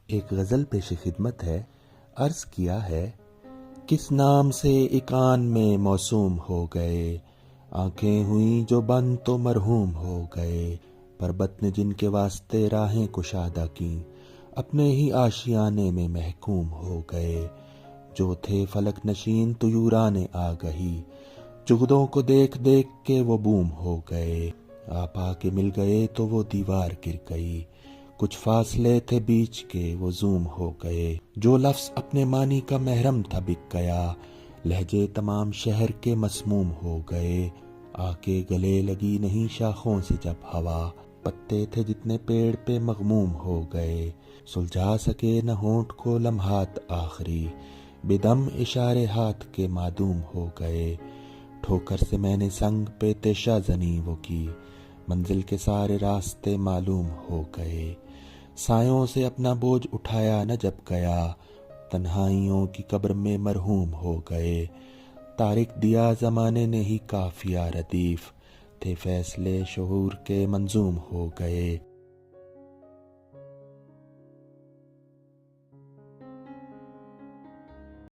ایک غزل پیش خدمت ہے۔ عرض کیا ہے، کس نام سے ایک آن میں موسوم ہو گئے، آنکھیں ہوئیں جو بند تو مرحوم ہو گئے، پربت نے جن کے واسطے راہیں کشادہ کیں، اپنے ہی آشیانے میں محکوم ہو گئے، جو تھے فلک نشین طیوران آگہی، جغدوں کو دیکھ دیکھ کے وہ بوم ہو گئے، آپ آ کے مل گئے تو وہ دیوار گر گئی، کچھ فاصلے تھے بیچ کے وہ زوم ہو گئے، جو لفظ اپنے معنی کا محرم تھا بک گیا، لہجے تمام شہر کے مسموم ہو گئے، آ کے گلے لگی نہیں شاخوں سے جب ہوا، پتے تھے جتنے پیڑ پہ مغموم ہو گئے، سلجھا سکے نہ ہونٹ کو لمحات آخری، بدم اشارے ہاتھ کے معدوم ہو گئے، ٹھوکر سے میں نے سنگ پہ تیشہ زنی وہ کی، منزل کے سارے راستے معلوم ہو گئے، سایوں سے اپنا بوجھ اٹھایا نہ جب گیا، تنہائیوں کی قبر میں مرحوم ہو گئے، تاریخ دیا زمانے نے ہی کافیہ ردیف، تھے فیصلے شعور کے منظوم ہو گئے،